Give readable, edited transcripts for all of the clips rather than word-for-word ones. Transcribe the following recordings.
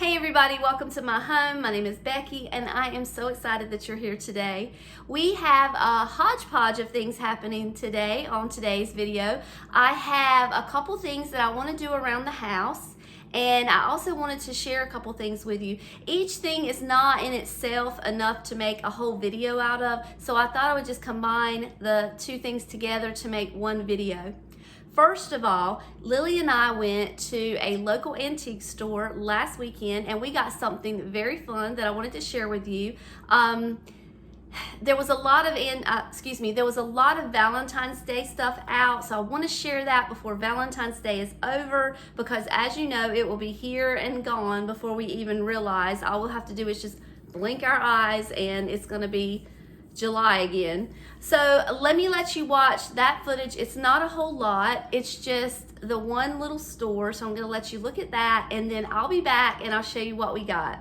Hey everybody, welcome to my home. My name is Becky and I am so excited that you're here today. We have a hodgepodge of things happening today on today's video. I have a couple things that I want to do around the house, and I also wanted to share a couple things with you. Each thing is not in itself enough to make a whole video out of, so I thought I would just combine the two things together to make one video. First of all, Lily and I went to a local antique store last weekend and we got something very fun that I wanted to share with you. There was a lot of Valentine's Day stuff out, so I want to share that before Valentine's Day is over, because as you know, it will be here and gone before we even realize. All we'll have to do is just blink our eyes and it's going to be July again. So let you watch that footage. It's not a whole lot, it's just the one little store, so I'm going to let you look at that and then I'll be back and I'll show you what we got.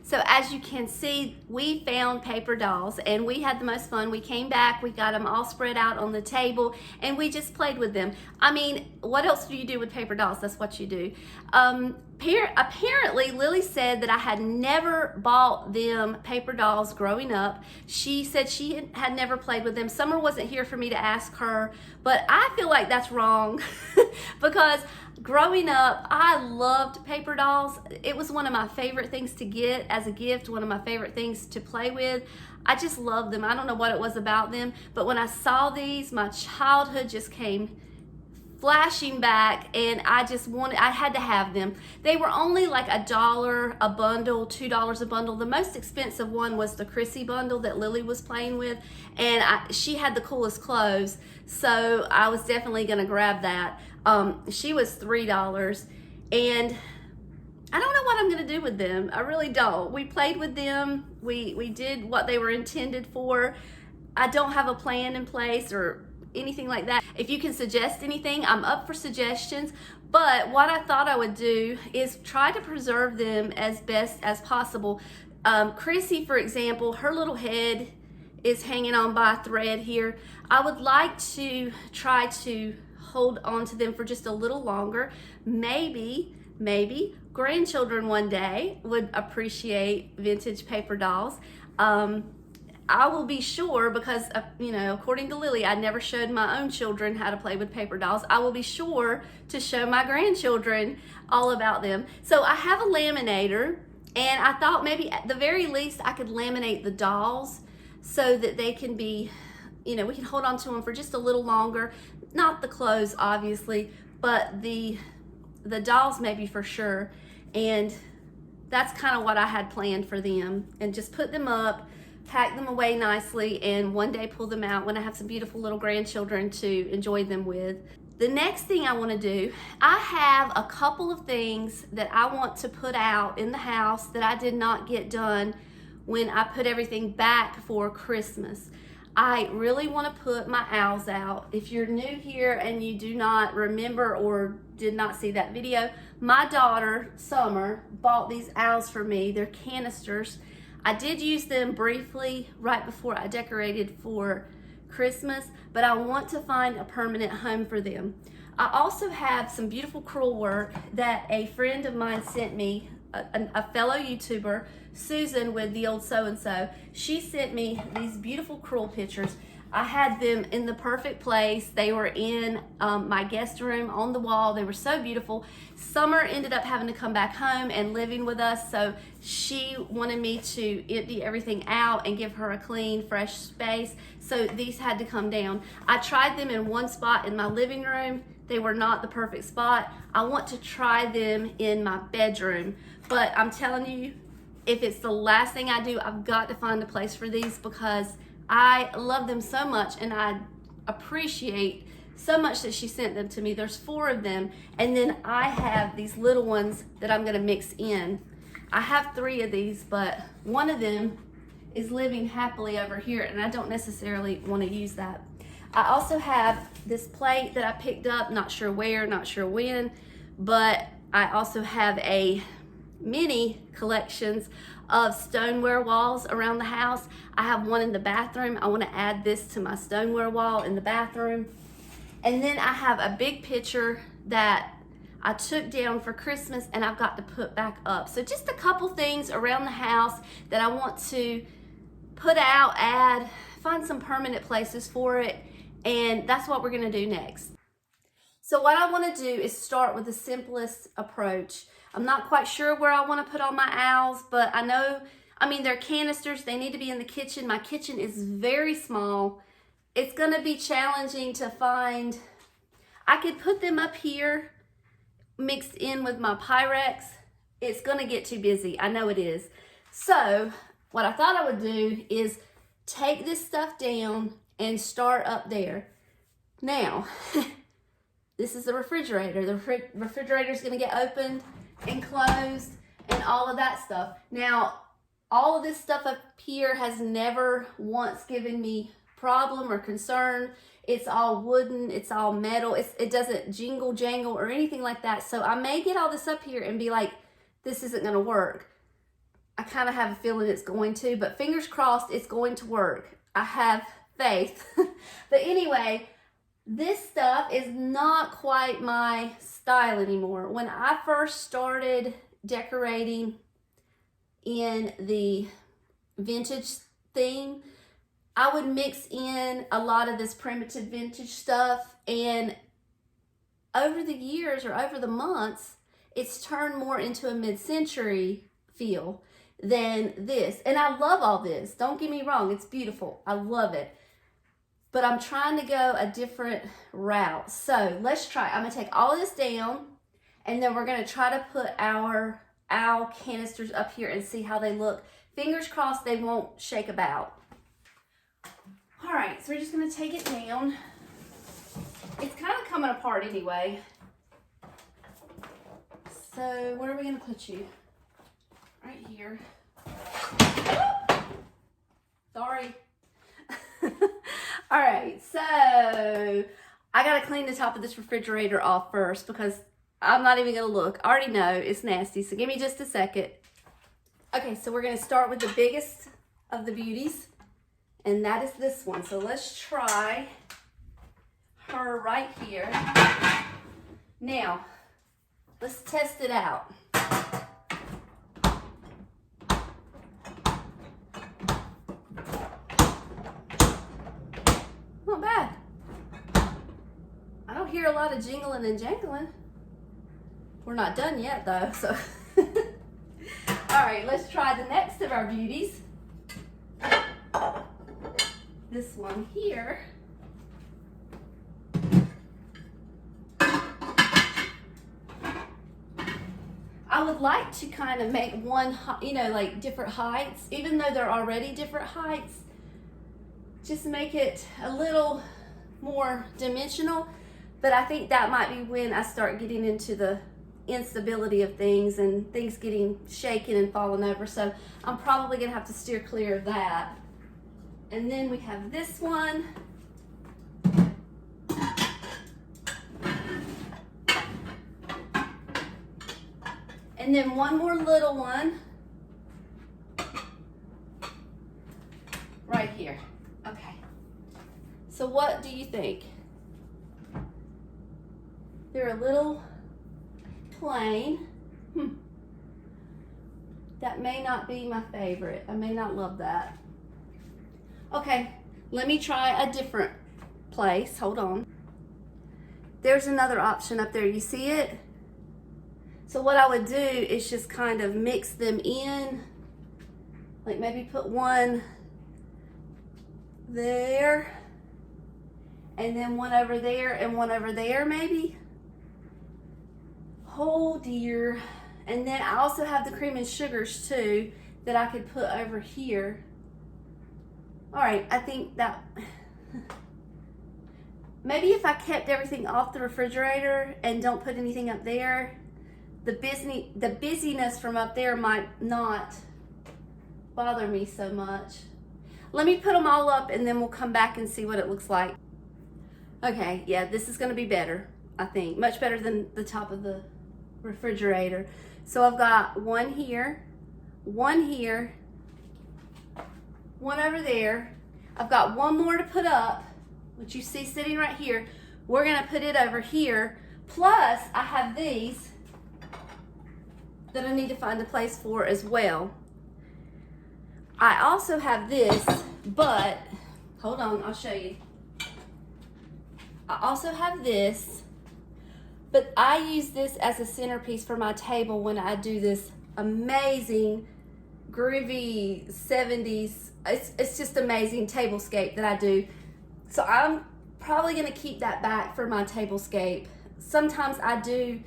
So as you can see, we found paper dolls and we had the most fun. We came back, we got them all spread out on the table and we just played with them. I mean, what else do you do with paper dolls? That's what you do. Apparently, Lily said that I had never bought them paper dolls growing up. She said she had never played with them. Summer wasn't here for me to ask her, but I feel like that's wrong because growing up, I loved paper dolls. It was one of my favorite things to get as a gift, one of my favorite things to play with. I just loved them. I don't know what it was about them, but when I saw these, my childhood just came flashing back and I had to have them. They were only like $1 a bundle, $2 a bundle. The most expensive one was the Chrissy bundle that Lily was playing with, and she had the coolest clothes, so I was definitely gonna grab that. She was $3, and I don't know what I'm gonna do with them. I really don't. We played with them. We did what they were intended for. I don't have a plan in place or anything like that. If you can suggest anything, I'm up for suggestions, but what I thought I would do is try to preserve them as best as possible. Chrissy, for example, her little head is hanging on by a thread here. I would like to try to hold on to them for just a little longer. Maybe grandchildren one day would appreciate vintage paper dolls. I will be sure, because according to Lily, I never showed my own children how to play with paper dolls. I will be sure to show my grandchildren all about them. So I have a laminator, and I thought maybe at the very least I could laminate the dolls so that they can be, we can hold on to them for just a little longer. Not the clothes, obviously, but the dolls maybe for sure. And that's kind of what I had planned for them, and just put them up, pack them away nicely, and one day pull them out when I have some beautiful little grandchildren to enjoy them with. The next thing I want to do, I have a couple of things that I want to put out in the house that I did not get done when I put everything back for Christmas. I really want to put my owls out. If you're new here and you do not remember or did not see that video, my daughter, Summer, bought these owls for me. They're canisters. I did use them briefly right before I decorated for Christmas, but I want to find a permanent home for them. I also have some beautiful crewel work that a friend of mine sent me, a fellow YouTuber, Susan with The Old So-and-So. She sent me these beautiful crewel pictures. I had them in the perfect place. They were in my guest room on the wall. They were so beautiful. Summer ended up having to come back home and living with us, so she wanted me to empty everything out and give her a clean, fresh space, so these had to come down. I tried them in one spot in my living room. They were not the perfect spot. I want to try them in my bedroom, but I'm telling you, if it's the last thing I do, I've got to find a place for these because I love them so much, and I appreciate so much that she sent them to me. There's 4 of them, and then I have these little ones that I'm gonna mix in. I have 3 of these, but one of them is living happily over here, and I don't necessarily want to use that. I also have this plate that I picked up, not sure where, not sure when, but I also have a mini collections of stoneware walls around the house. I have one in the bathroom. I want to add this to my stoneware wall in the bathroom. And then I have a big picture that I took down for Christmas and I've got to put back up. So just a couple things around the house that I want to put out, add, find some permanent places for it, and that's what we're going to do next. So what I want to do is start with the simplest approach. I'm not quite sure where I want to put all my owls, but I know, they're canisters. They need to be in the kitchen. My kitchen is very small. It's going to be challenging to find. I could put them up here mixed in with my Pyrex. It's going to get too busy. I know it is. So what I thought I would do is take this stuff down and start up there. Now, this is the refrigerator. The refrigerator is going to get opened and closed and all of that stuff. Now, all of this stuff up here has never once given me problem or concern. It's all wooden, it's all metal, it doesn't jingle jangle or anything like that. So I may get all this up here and be like, this isn't gonna work. I kind of have a feeling it's going to, but fingers crossed it's going to work. I have faith. But anyway, this stuff is not quite my style anymore. When I first started decorating in the vintage theme, I would mix in a lot of this primitive vintage stuff, and over the years or over the months, it's turned more into a mid-century feel than this. And I love all this. Don't get me wrong. It's beautiful. I love it. But I'm trying to go a different route. So let's try. I'm going to take all of this down, and then we're going to try to put our owl canisters up here and see how they look. Fingers crossed they won't shake about. All right, so we're just going to take it down. It's kind of coming apart anyway. So where are we going to put you? Right here. Sorry. All right, so I got to clean the top of this refrigerator off first because I'm not even going to look. I already know it's nasty, so give me just a second. Okay, so we're going to start with the biggest of the Beauties, and that is this one. So let's try her right here. Now, let's test it out. Not bad. I don't hear a lot of jingling and jangling. We're not done yet though, so. All right, let's try the next of our Beauties. This one here. I would like to kind of make one, you know, like different heights, even though they're already different heights. Just make it a little more dimensional. But I think that might be when I start getting into the instability of things and things getting shaken and falling over. So I'm probably gonna have to steer clear of that. And then we have this one. And then one more little one right here. Okay. So what do you think? They're a little plain. That may not be my favorite. I may not love that. Okay, let me try a different place. Hold on. There's another option up there. You see it? So what I would do is just kind of mix them in. Like maybe put one there, and then one over there, and one over there maybe. Oh dear. And then I also have the cream and sugars too that I could put over here. All right, I think that maybe if I kept everything off the refrigerator and don't put anything up there, the busyness from up there might not bother me so much. Let me put them all up and then we'll come back and see what it looks like. Okay, yeah, this is gonna be better, I think. Much better than the top of the refrigerator. So I've got one here, one over there. I've got one more to put up, which you see sitting right here. We're gonna put it over here. Plus, I have these that I need to find a place for as well. I also have this, but hold on, I'll show you. I also have this, but I use this as a centerpiece for my table when I do this amazing, groovy 70s, it's just amazing tablescape that I do. So I'm probably gonna keep that back for my tablescape. Sometimes I do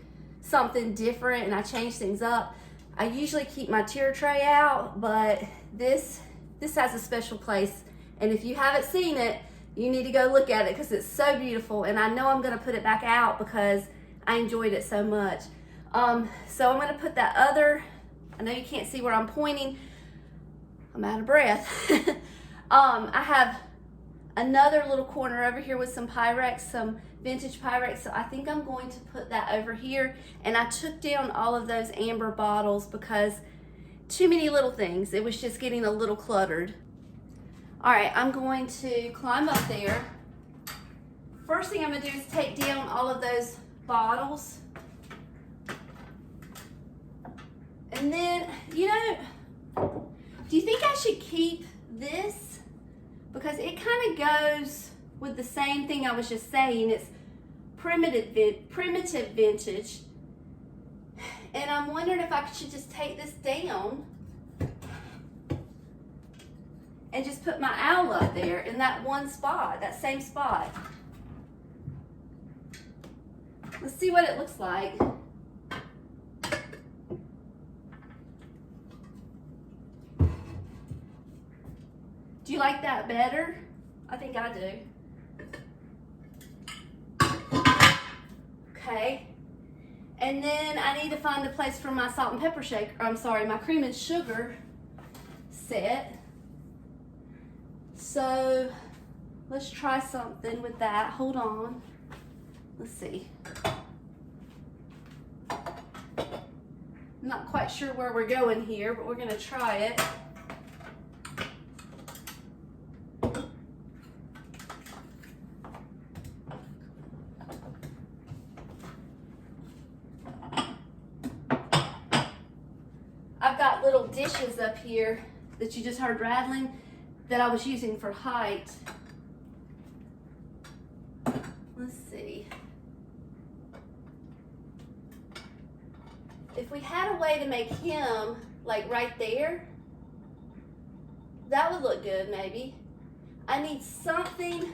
something different and I change things up. I usually keep my tier tray out, but this has a special place. And if you haven't seen it, you need to go look at it because it's so beautiful. And I know I'm gonna put it back out because I enjoyed it so much. So I'm gonna put that other, I know you can't see where I'm pointing. I'm out of breath. I have another little corner over here with some Pyrex, some vintage Pyrex. So I think I'm going to put that over here. And I took down all of those amber bottles because too many little things. It was just getting a little cluttered. All right, I'm going to climb up there. First thing I'm gonna do is take down all of those bottles. And then, you know, do you think I should keep this? Because it kind of goes with the same thing I was just saying. It's primitive vintage. And I'm wondering if I should just take this down and just put my owl up there in that one spot, that same spot. Let's see what it looks like. Do you like that better? I think I do. Okay. And then I need to find a place for my salt and pepper shaker. I'm sorry, my cream and sugar set. So let's try something with that. Hold on. Let's see. I'm not quite sure where we're going here, but we're gonna try it. I've got little dishes up here that you just heard rattling that I was using for height. Let's see. If we had a way to make him like right there, that would look good maybe. I need something,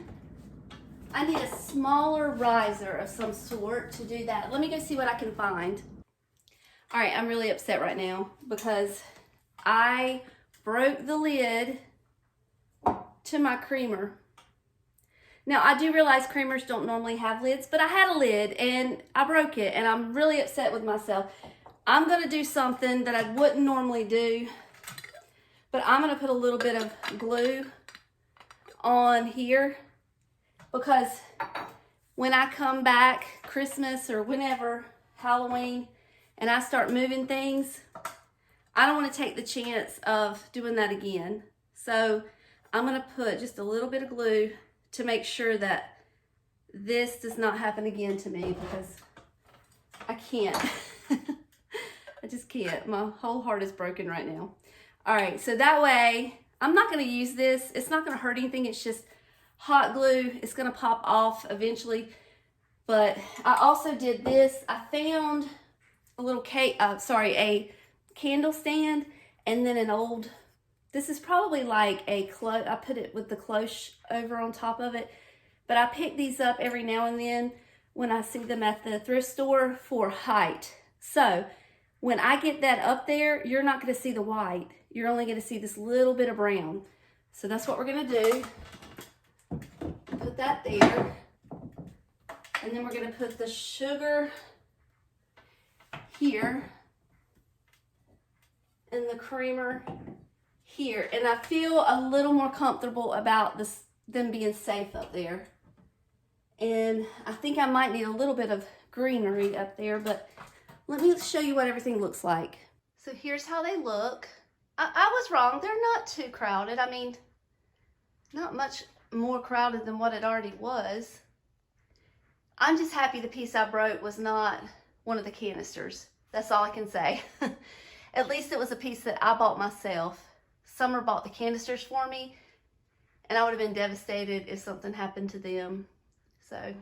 I need a smaller riser of some sort to do that. Let me go see what I can find. All right, I'm really upset right now because I broke the lid to my creamer. Now, I do realize creamers don't normally have lids, but I had a lid and I broke it and I'm really upset with myself. I'm gonna do something that I wouldn't normally do, but I'm gonna put a little bit of glue on here because when I come back Christmas or whenever, Halloween, and I start moving things, I don't want to take the chance of doing that again. So I'm going to put just a little bit of glue to make sure that this does not happen again to me because I can't. I just can't. My whole heart is broken right now. All right, so that way, I'm not going to use this. It's not going to hurt anything. It's just hot glue. It's going to pop off eventually. But I also did this. I found a little a candle stand, and then an old, this is probably like a I put it with the cloche over on top of it, but I pick these up every now and then when I see them at the thrift store for height. So when I get that up there, you're not going to see the white. You're only going to see this little bit of brown. So that's what we're going to do. Put that there. And then we're going to put the sugar here and the creamer here. And I feel a little more comfortable about them being safe up there. And I think I might need a little bit of greenery up there, but let me show you what everything looks like. So here's how they look. I was wrong. They're not too crowded. I mean, not much more crowded than what it already was. I'm just happy the piece I broke was not one of the canisters. That's all I can say. At least it was a piece that I bought myself. Summer bought the canisters for me, and I would have been devastated if something happened to them. So,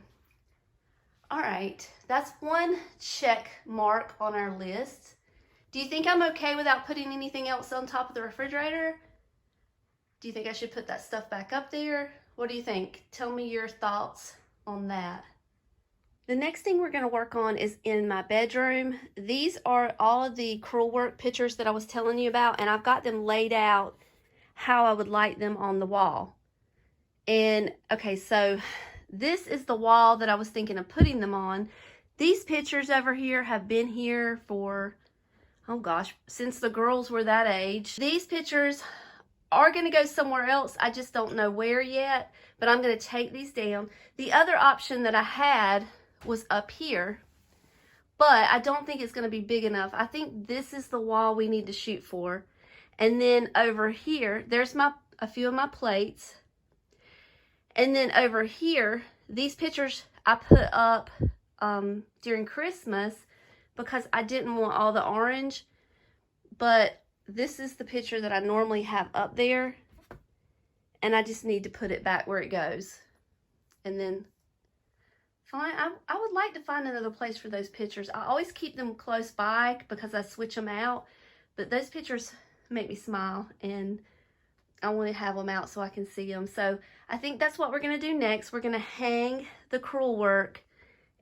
all right, that's one check mark on our list. Do you think I'm okay without putting anything else on top of the refrigerator? Do you think I should put that stuff back up there? What do you think? Tell me your thoughts on that. The next thing we're going to work on is in my bedroom. These are all of the crewel work pictures that I was telling you about, and I've got them laid out how I would like them on the wall. And okay, so this is the wall that I was thinking of putting them on. These pictures over here have been here for, oh gosh, since the girls were that age. These pictures are going to go somewhere else. I just don't know where yet, but I'm going to take these down. The other option that I had was up here, but I don't think it's going to be big enough. I think this is the wall we need to shoot for. And then over here, there's a few of my plates. And then over here, these pictures I put up during Christmas because I didn't want all the orange. But this is the picture that I normally have up there. And I just need to put it back where it goes. And then I would like to find another place for those pictures. I always keep them close by because I switch them out. But those pictures make me smile, and I want to have them out so I can see them. So I think that's what we're going to do next. We're going to hang the crewel work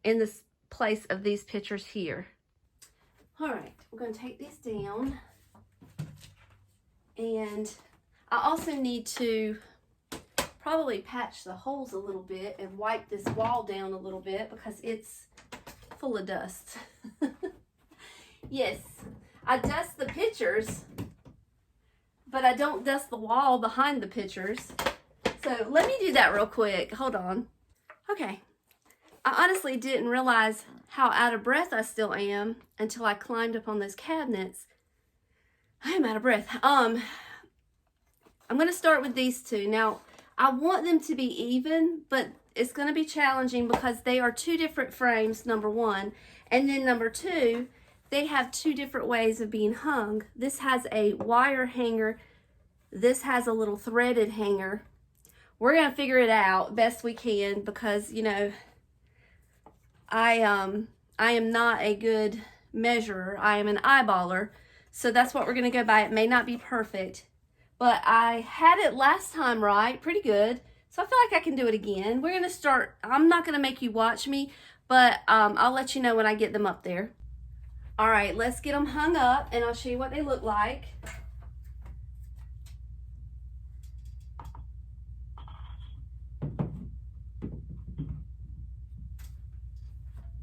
in this place of these pictures here. All right, we're going to take these down. And I also need to probably patch the holes a little bit and wipe this wall down a little bit because it's full of dust. Yes, I dust the pictures, but I don't dust the wall behind the pictures. So let me do that real quick. Hold on. Okay. I honestly didn't realize how out of breath I still am until I climbed up on those cabinets. I am out of breath. I'm going to start with these two. Now, I want them to be even, but it's going to be challenging because they are two different frames, number one. And then number two, they have two different ways of being hung. This has a wire hanger. This has a little threaded hanger. We're going to figure it out best we can because, you know, I am not a good measurer. I am an eyeballer. So that's what we're going to go by. It may not be perfect, but I had it last time right, pretty good. So I feel like I can do it again. We're going to start. I'm not going to make you watch me, but I'll let you know when I get them up there. All right, let's get them hung up and I'll show you what they look like.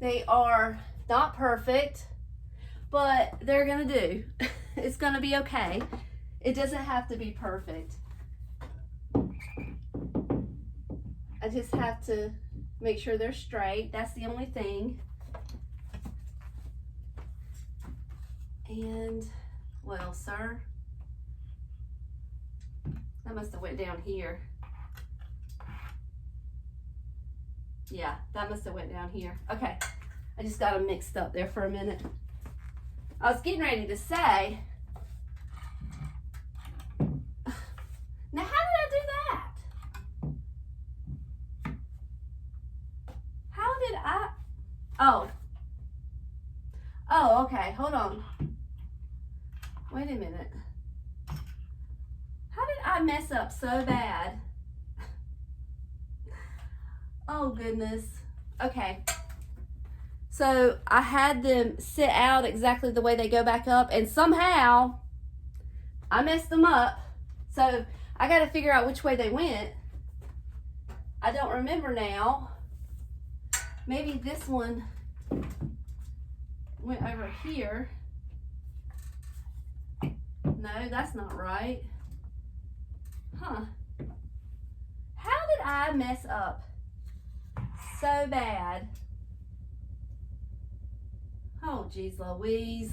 They are not perfect, but they're gonna do. It's gonna be okay. It doesn't have to be perfect. I just have to make sure they're straight. That's the only thing. And, well, sir, that must have went down here. Yeah, that must have went down here. Okay, I just got them mixed up there for a minute. I was getting ready to say, now how did I do that? How did I, oh, okay, hold on. Wait a minute. How did I mess up so bad? Oh, goodness. Okay. So I had them sit out exactly the way they go back up, and somehow I messed them up. So I got to figure out which way they went. I don't remember now. Maybe this one went over here. No, that's not right. Huh. How did I mess up so bad? Oh, geez Louise.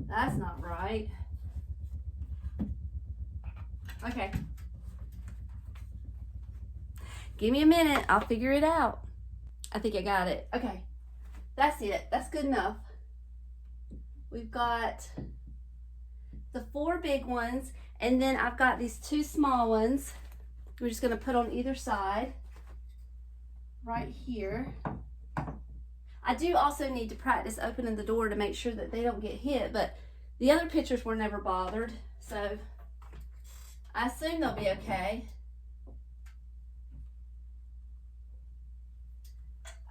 That's not right. Okay. Give me a minute. I'll figure it out. I think I got it. Okay. That's it. That's good enough. We've got the 4 big ones, and then I've got these 2 small ones. We're just going to put on either side right here. I do also need to practice opening the door to make sure that they don't get hit, but the other pictures were never bothered, so I assume they'll be okay.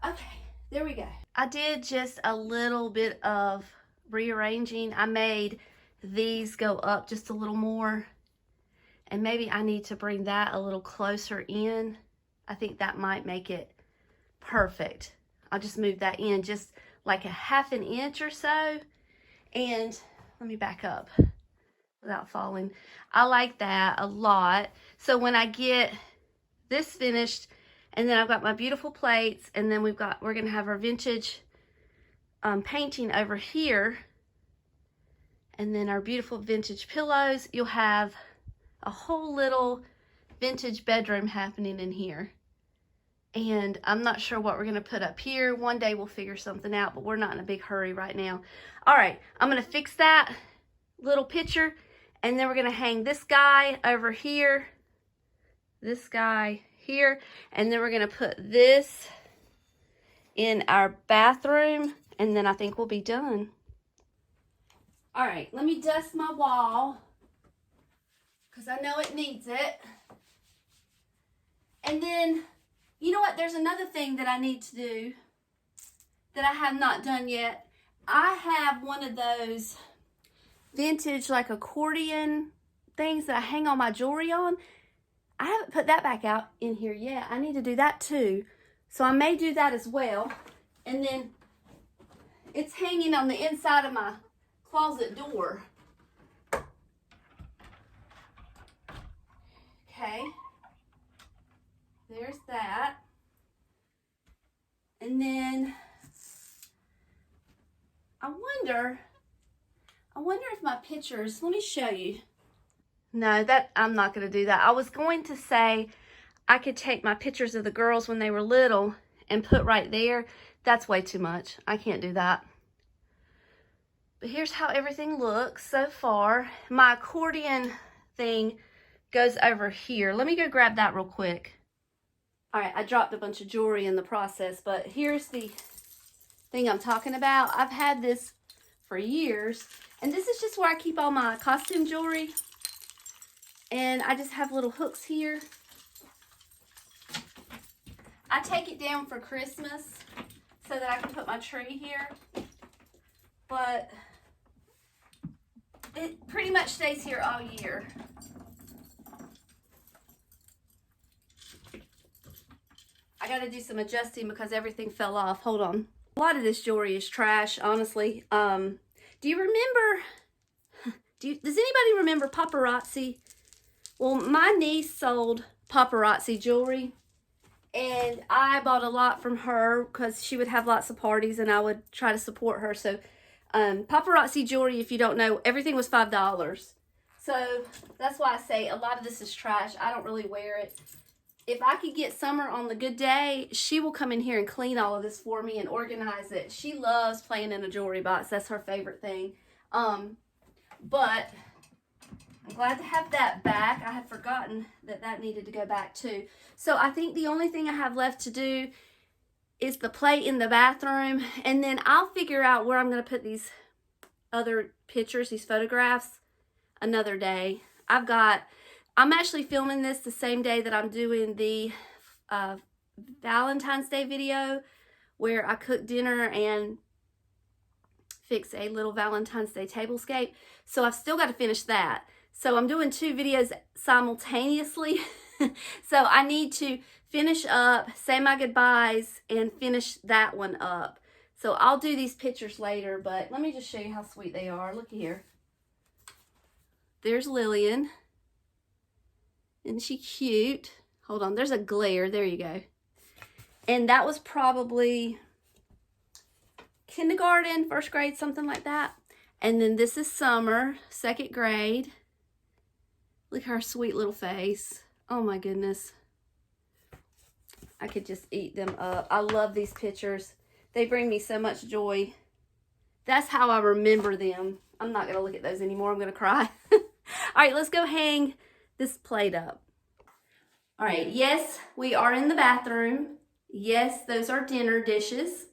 Okay, there we go. I did just a little bit of rearranging. I made these go up just a little more, and maybe I need to bring that a little closer in. I think that might make it perfect. I'll just move that in just like a ½ inch or so. And let me back up without falling. I like that a lot. So when I get this finished, and then I've got my beautiful plates, and then we're going to have our vintage painting over here, and then our beautiful vintage pillows. You'll have a whole little vintage bedroom happening in here. And I'm not sure what we're going to put up here. One day we'll figure something out, but we're not in a big hurry right now. All right, I'm going to fix that little picture, and then we're going to hang this guy over here, this guy here, and then we're going to put this in our bathroom, and then I think we'll be done. All right, let me dust my wall because I know it needs it. And then, you know what? There's another thing that I need to do that I have not done yet. I have one of those vintage like accordion things that I hang all my jewelry on. I haven't put that back out in here yet. I need to do that too. So I may do that as well. And then it's hanging on the inside of my closet door. Okay. There's that. And then I wonder if my pictures, let me show you. No, I'm not going to do that. I was going to say I could take my pictures of the girls when they were little and put right there. That's way too much. I can't do that. But here's how everything looks so far. My accordion thing goes over here. Let me go grab that real quick. All right, I dropped a bunch of jewelry in the process, but here's the thing I'm talking about. I've had this for years, and this is just where I keep all my costume jewelry. And I just have little hooks here. I take it down for Christmas so that I can put my tree here, but it pretty much stays here all year. I got to do some adjusting because everything fell off. Hold on. A lot of this jewelry is trash, honestly. Do you remember, does anybody remember paparazzi? Well, my niece sold paparazzi jewelry, and I bought a lot from her because she would have lots of parties and I would try to support her. So paparazzi jewelry, if you don't know, everything was $5. So that's why I say a lot of this is trash. I don't really wear it. If I could get Summer on the good day, she will come in here and clean all of this for me and organize it. She loves playing in a jewelry box. That's her favorite thing. But I'm glad to have that back. I had forgotten that that needed to go back too. So I think the only thing I have left to do is the plate in the bathroom. And then I'll figure out where I'm going to put these other pictures, these photographs, another day. I'm actually filming this the same day that I'm doing the Valentine's Day video where I cook dinner and fix a little Valentine's Day tablescape. So I've still got to finish that. So I'm doing 2 videos simultaneously. So I need to finish up, say my goodbyes, and finish that one up. So I'll do these pictures later, but let me just show you how sweet they are. Look here. There's Lillian. Isn't she cute? Hold on, there's a glare. There you go. And that was probably kindergarten, 1st grade, something like that. And then this is Summer, 2nd grade. Look at her sweet little face. Oh my goodness. I could just eat them up. I love these pictures. They bring me so much joy. That's how I remember them. I'm not going to look at those anymore. I'm going to cry. All right, let's go hang this plate up. All right, yes, we are in the bathroom. Yes, those are dinner dishes.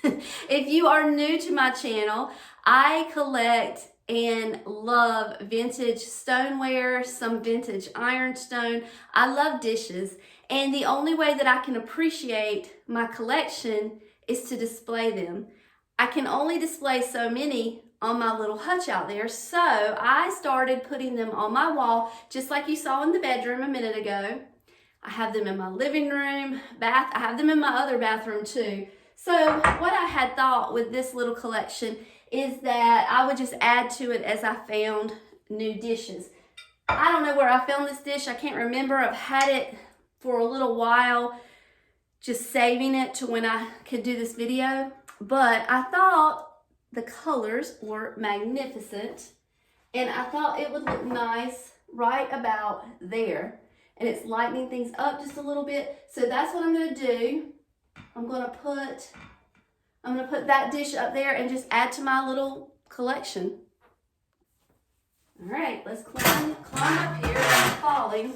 If you are new to my channel, I collect and love vintage stoneware, some vintage ironstone. I love dishes, and the only way that I can appreciate my collection is to display them. I can only display so many on my little hutch out there, so I started putting them on my wall, just like you saw in the bedroom a minute ago. I have them in my living room, bath. I have them in my other bathroom too. So what I had thought with this little collection is that I would just add to it as I found new dishes. I don't know where I found this dish. I can't remember. I've had it for a little while, just saving it to when I could do this video. But I thought the colors were magnificent, and I thought it would look nice right about there. And it's lightening things up just a little bit. So that's what I'm gonna do. I'm gonna put that dish up there and just add to my little collection. All right, let's climb up here. I'm falling.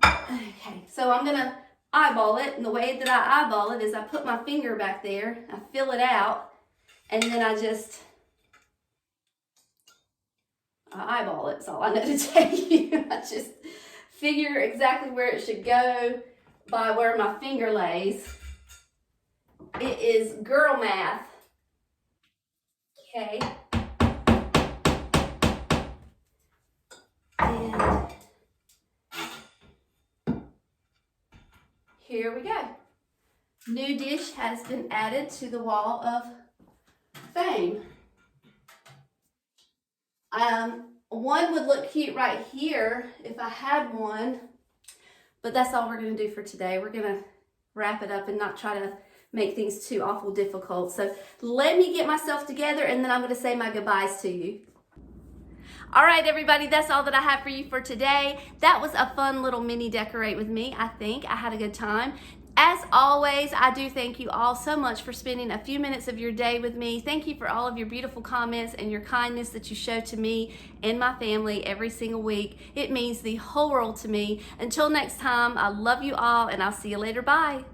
Okay, so I'm gonna eyeball it, and the way that I eyeball it is I put my finger back there, I fill it out, and then I eyeball it. That's all I know to tell you. I just figure exactly where it should go by where my finger lays. It is girl math. Okay. And here we go. New dish has been added to the wall of fame. One would look cute right here if I had one, but that's all we're going to do for today. We're going to wrap it up and not try to make things too awful difficult. So let me get myself together, and then I'm going to say my goodbyes to you. All right, everybody, that's all that I have for you for today. That was a fun little mini decorate with me, I think. I had a good time. As always, I do thank you all so much for spending a few minutes of your day with me. Thank you for all of your beautiful comments and your kindness that you show to me and my family every single week. It means the whole world to me. Until next time, I love you all, and I'll see you later. Bye.